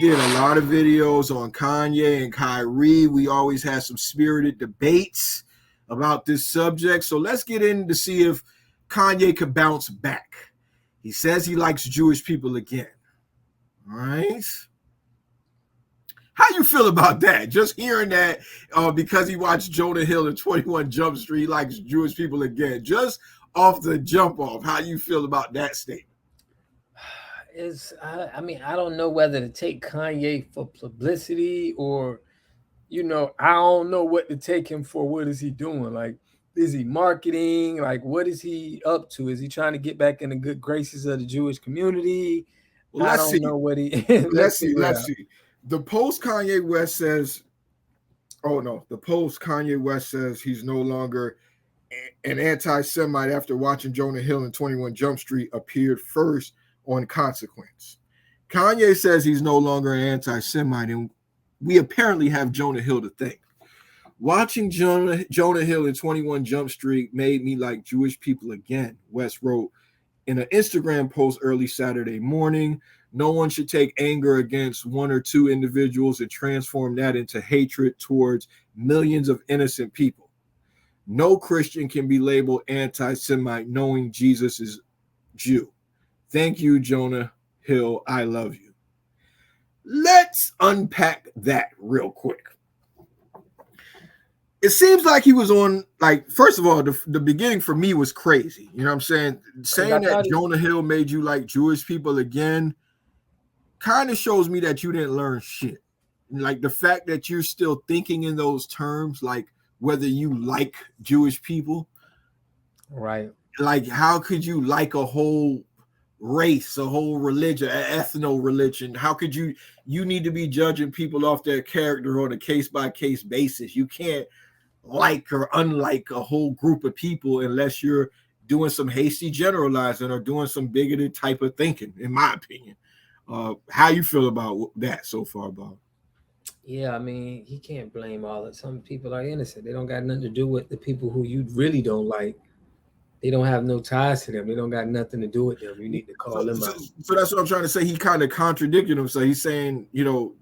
did a lot of videos on Kanye and Kyrie. We always had some spirited debates about this subject. So let's get in to see if Kanye could bounce back. He says he likes Jewish people again. All right. How you feel about that? Just hearing that because he watched Jonah Hill and 21 Jump Street, he likes Jewish people again. Just off the jump off, how you feel about that statement? I mean, I don't know whether to take Kanye for publicity or, I don't know what to take him for. What is he doing? Like, is he marketing? Like, what is he up to? Is he trying to get back in the good graces of the Jewish community? Well, I don't know what he. Let's see. The post Kanye West says, the post Kanye West says he's no longer an anti-Semite after watching Jonah Hill and 21 Jump Street appeared first on Consequence. Kanye says he's no longer an anti-Semite, and we apparently have Jonah Hill to thank. Watching Jonah Hill and 21 Jump Street made me like Jewish people again, West wrote in an Instagram post early Saturday morning. No one should take anger against one or two individuals and transform that into hatred towards millions of innocent people. No Christian can be labeled anti-Semite knowing Jesus is Jew. Thank you, Jonah Hill. I love you. Let's unpack that real quick. It seems like he was on, like, first of all, the beginning for me was crazy. You know what I'm saying? Saying that Jonah Hill made you like Jewish people again kind of shows me that you didn't learn shit. Like the fact that you're still thinking in those terms, like whether you like Jewish people. Right. Like, how could you like a whole race, a whole religion, an ethno-religion? How could you need to be judging people off their character on a case-by-case basis. You can't like or unlike a whole group of people unless you're doing some hasty generalizing or doing some bigoted type of thinking, in my opinion. How you feel about that so far, Bob? Yeah, I mean, he can't blame all that. Some people are innocent. They don't got nothing to do with the people who you really don't like. They don't have no ties to them. They don't got nothing to do with them. You need to call them out. So that's what I'm trying to say. He kind of contradicted himself. He's saying,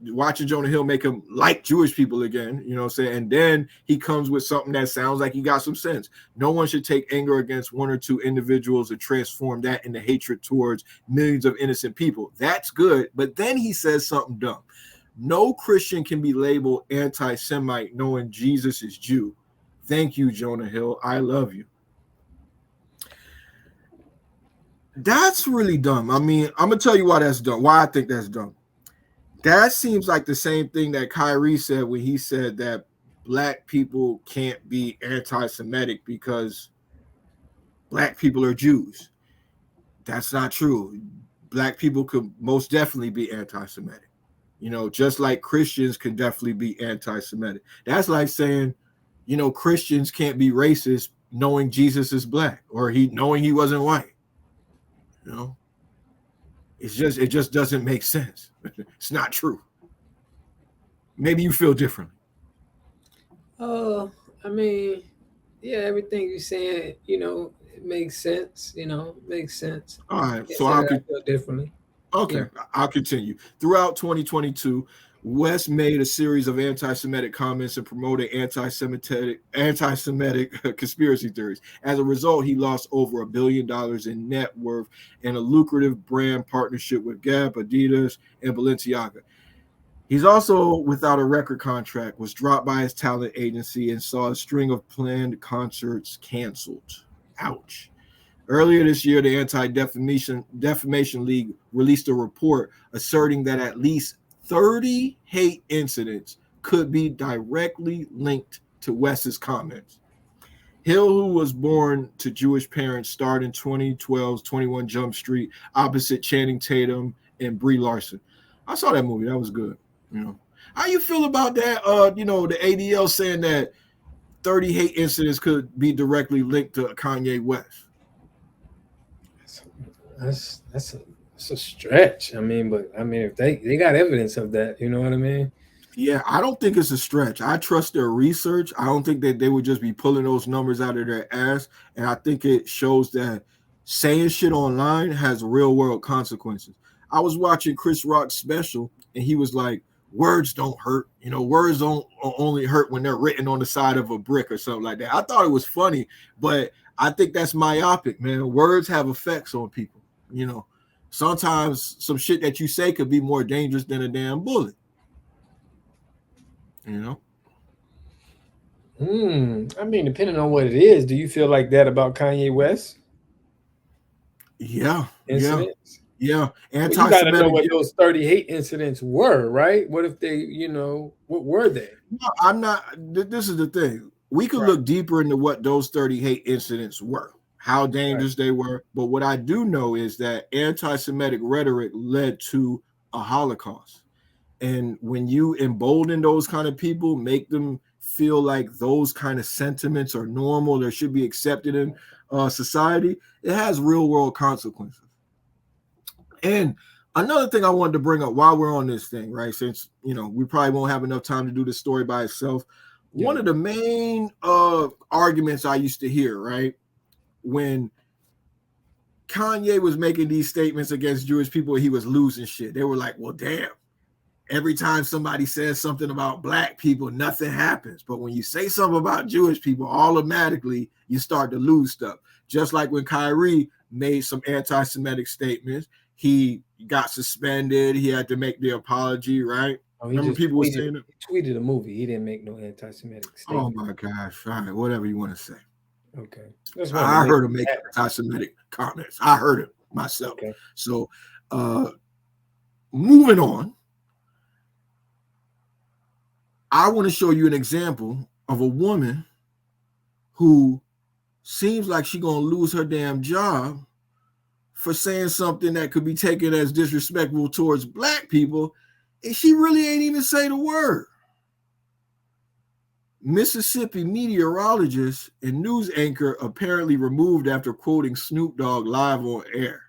watching Jonah Hill make him like Jewish people again, you know what I'm saying? And then he comes with something that sounds like he got some sense. No one should take anger against one or two individuals and transform that into hatred towards millions of innocent people. That's good. But then he says something dumb. No Christian can be labeled anti-Semite knowing Jesus is Jew. Thank you, Jonah Hill. I love you. That's really dumb. I mean, I'm going to tell you why that's dumb, why I think that's dumb. That seems like the same thing that Kyrie said when he said that black people can't be anti-Semitic because black people are Jews. That's not true. Black people could most definitely be anti-Semitic. Just like Christians can definitely be anti-Semitic. That's like saying, Christians can't be racist knowing Jesus is black or knowing he wasn't white. It just doesn't make sense. It's not true. Maybe you feel differently. I mean, yeah, everything you're saying, it makes sense. Makes sense. All right, so I feel differently. Okay, yeah. I'll continue. Throughout 2022, West made a series of anti-Semitic comments and promoted anti-Semitic conspiracy theories. As a result, he lost over $1 billion in net worth and a lucrative brand partnership with Gap, Adidas, and Balenciaga. He's also without a record contract, was dropped by his talent agency, and saw a string of planned concerts canceled. Ouch. Earlier this year, the Anti-Defamation League released a report asserting that at least 30 hate incidents could be directly linked to West's comments. Hill, who was born to Jewish parents, starred in 2012's 21 Jump Street opposite Channing Tatum and Brie Larson. I saw that movie. That was good. How you feel about that? The ADL saying that 30 hate incidents could be directly linked to Kanye West. That's a stretch. If they got evidence of that, you know what I mean? Yeah, I don't think it's a stretch. I trust their research. I don't think that they would just be pulling those numbers out of their ass. And I think it shows that saying shit online has real world consequences. I was watching Chris Rock's special, and he was like, "Words don't hurt. Words don't only hurt when they're written on the side of a brick or something like that." I thought it was funny, but I think that's myopic, man. Words have effects on people. Sometimes some shit that you say could be more dangerous than a damn bullet. I mean, depending on what it is, do you feel like that about Kanye West Yeah, yeah, incidents? yeah. Well, you got to know Anti-Semitic. what those 30 hate incidents were, right? What if they, what were they? No, I'm not. This is the thing. We could Right, look deeper into what those 30 hate incidents were, how right. dangerous they were. But what I do know is that anti-Semitic rhetoric led to a Holocaust. And when you embolden those kind of people, make them feel like those kind of sentiments are normal or should be accepted in society, it has real world consequences. And another thing I wanted to bring up while we're on this thing, right? Since we probably won't have enough time to do this story by itself. Yeah. One of the main arguments I used to hear, right, when Kanye was making these statements against Jewish people, he was losing shit. They were like, well, damn. Every time somebody says something about black people, nothing happens. But when you say something about Jewish people, automatically you start to lose stuff. Just like when Kyrie made some anti-Semitic statements, he got suspended. He had to make the apology, right? Oh, Remember people were saying it? He tweeted a movie. He didn't make no anti-Semitic Oh statement. my gosh. All right, whatever you want to say. Okay. Just I heard him make anti-Semitic comments. I heard it myself. Okay. So moving on. I want to show you an example of a woman who seems like she's going to lose her damn job for saying something that could be taken as disrespectful towards black people, and she really ain't even say the word. Mississippi meteorologist and news anchor apparently removed after quoting Snoop Dogg live on air.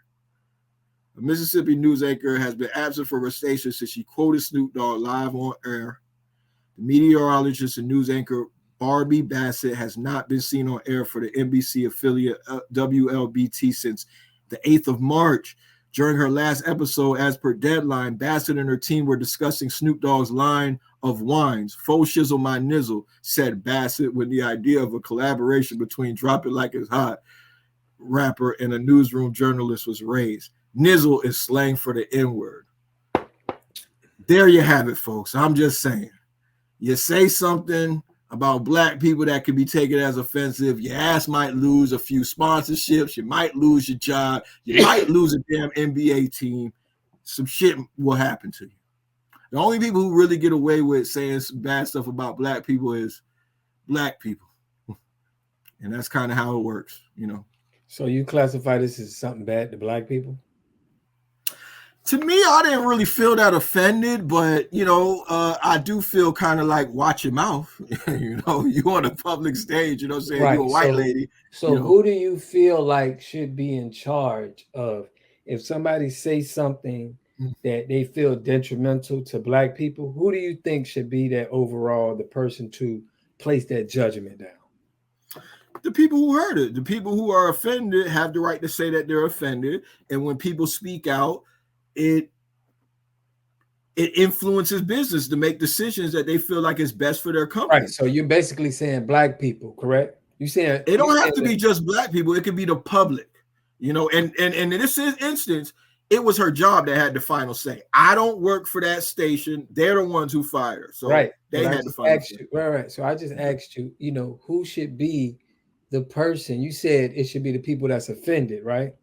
A Mississippi news anchor has been absent from her station since she quoted Snoop Dogg live on air. The meteorologist and news anchor Barbie Bassett has not been seen on air for the NBC affiliate WLBT since the 8th of March. During her last episode, as per Deadline, Bassett and her team were discussing Snoop Dogg's line of wines. Faux shizzle my nizzle, said Bassett, when the idea of a collaboration between Drop It Like It's Hot rapper and a newsroom journalist was raised. Nizzle is slang for the N-word. There you have it, folks. I'm just saying. You say something about black people that could be taken as offensive, your ass might lose a few sponsorships, you might lose your job, you might lose a damn NBA team. Some shit will happen to you. The only people who really get away with saying some bad stuff about black people is black people. And that's kind of how it works, So you classify this as something bad to black people? To me, I didn't really feel that offended, but I do feel kind of like watch your mouth. You on a public stage, saying Right. you're a white lady. So who do you feel like should be in charge of if somebody says something that they feel detrimental to black people? Who do you think should be that overall the person to place that judgment down? The people who heard it. The people who are offended have the right to say that they're offended. And when people speak out, it influences business to make decisions that they feel like is best for their company. Right. So you're basically saying black people, correct? You saying it don't have to be just black people. It could be the public, and in this instance, it was her job that had the final say. I don't work for that station. They're the ones who fired her. So right. They had the final say. Right. So I just asked you, who should be the person? You said it should be the people that's offended, right?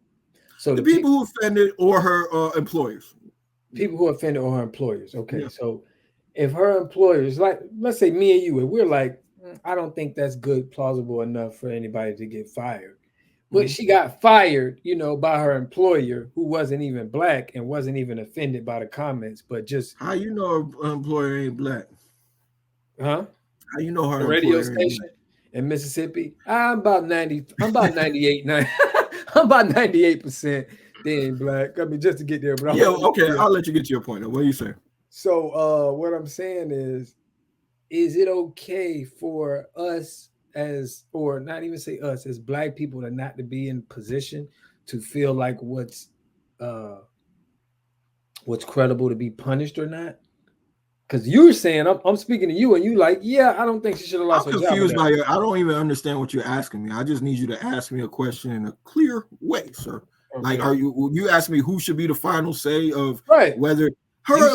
So the people who offended or her employers. People who offended or her employers. Okay. Yeah. So if her employers, like, let's say me and you, and we're like, I don't think that's good, plausible enough for anybody to get fired. But she got fired, by her employer who wasn't even black and wasn't even offended by the comments, but just. How you know her employer ain't black? Huh? How you know her radio station in Mississippi? I'm about 98. I'm about 98% they ain't black. I mean, just to get there. But okay. I'll let you get to your point. What are you saying? So what I'm saying is it okay for us or not even say us as black people not to be in position to feel like what's what's credible to be punished or not? Because you're saying I'm speaking to you, and you like, yeah, I don't think she should have I'm lost her job. confused by it. I don't even understand what you're asking me. I just need you to ask me a question in a clear way, sir. Okay. Like, you ask me who should be the final say of right. whether her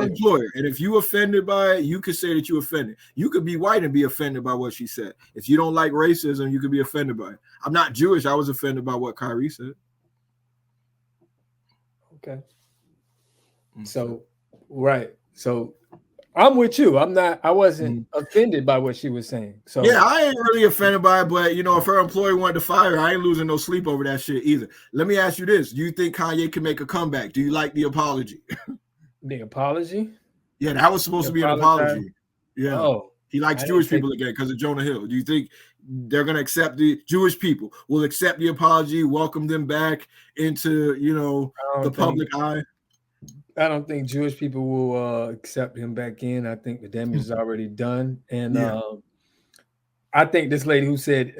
employer. And if you offended by it, you could say that you offended. You could be white and be offended by what she said. If you don't like racism, you could be offended by it. I'm not Jewish. I was offended by what Kyrie said. Okay. So, right. So I'm with you. I wasn't offended by what she was saying. So yeah, I ain't really offended by it, but if her employer wanted to fire her, I ain't losing no sleep over that shit either. Let me ask you this. Do you think Kanye can make a comeback? Do you like the apology? The apology? Yeah, that was supposed to be an apology. Yeah. Oh, he likes Jewish people again because of Jonah Hill. Do you think they're going to accept the Jewish people will accept the apology, welcome them back into, the public eye? I don't think Jewish people will accept him back in. I think the damage is already done. And I think this lady who said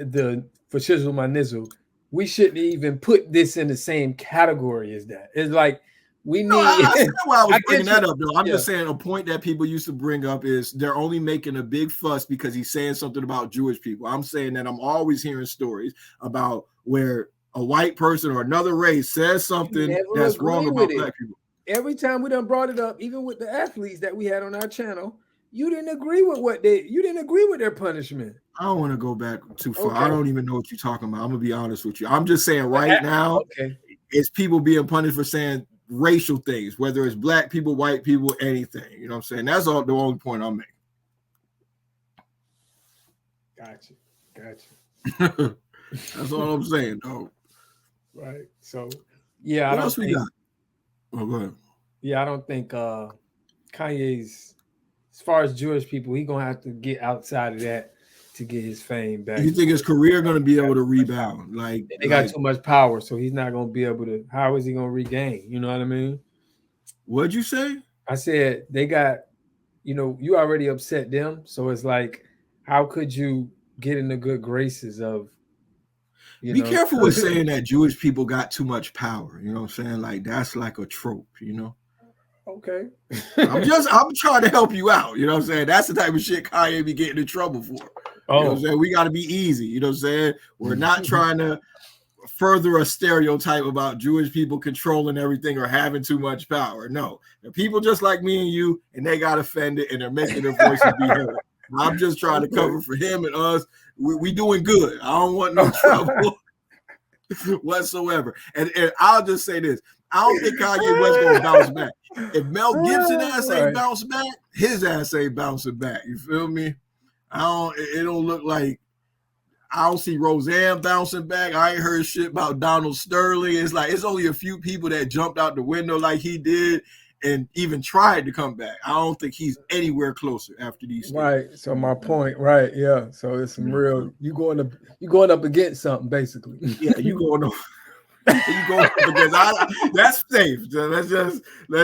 for shizzle my nizzle, we shouldn't even put this in the same category as that. It's like we need. I said why I was bringing that up, though. I'm just saying a point that people used to bring up is they're only making a big fuss because he's saying something about Jewish people. I'm saying that I'm always hearing stories about where a white person or another race says something that's wrong about black people. Every time we done brought it up, even with the athletes that we had on our channel, you didn't agree with their punishment. I don't want to go back too far. Okay. I don't even know what you're talking about. I'm gonna be honest with you. I'm just saying right now, it's people being punished for saying racial things, whether it's black people, white people, anything. You know what I'm saying? That's all the only point I'm making. Gotcha. That's all I'm saying, though. Right. So yeah, what else we got? Oh, go ahead. Yeah, I don't think Kanye's, as far as Jewish people, he's gonna have to get outside of that to get his fame back. You think his career gonna be able to rebound? Like they got too much power, so he's not gonna be able to. How is he gonna regain? You know what I mean? What'd you say? I said they got, you already upset them, so it's like, how could you get in the good graces of? Be careful with saying that Jewish people got too much power. You know what I'm saying? Like that's like a trope, Okay. I'm trying to help you out. You know what I'm saying? That's the type of shit Kanye be getting in trouble for. You know what I'm saying? We got to be easy. You know what I'm saying? We're not trying to further a stereotype about Jewish people controlling everything or having too much power. No, they're people just like me and you, and they got offended and they're making their voices be heard. I'm just trying to cover for him and us. We doing good. I don't want no trouble whatsoever. And I'll just say this. I don't think Kanye West gonna bounce back. If Mel Gibson ass ain't bounce back, his ass ain't bouncing back. You feel me? It don't look like I don't see Roseanne bouncing back. I ain't heard shit about Donald Sterling. It's like it's only a few people that jumped out the window like he did and even tried to come back. I don't think he's anywhere closer after these things. Right. So my point, right? Yeah. So it's some real. You going up against something, basically. Yeah, you going up. You go because that's safe. So let's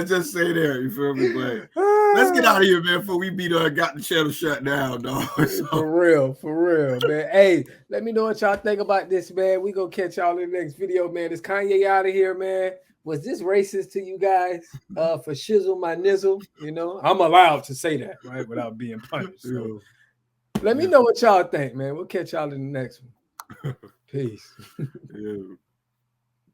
just say there. You feel me? But let's get out of here, man. Before we got the channel shut down, dog. So. For real, man. Hey, let me know what y'all think about this, man. We gonna catch y'all in the next video, man. Is Kanye out of here, man? Was this racist to you guys? For shizzle my nizzle, I'm allowed to say that, right, without being punished. So let me know what y'all think, man. We'll catch y'all in the next one. Peace. Yeah.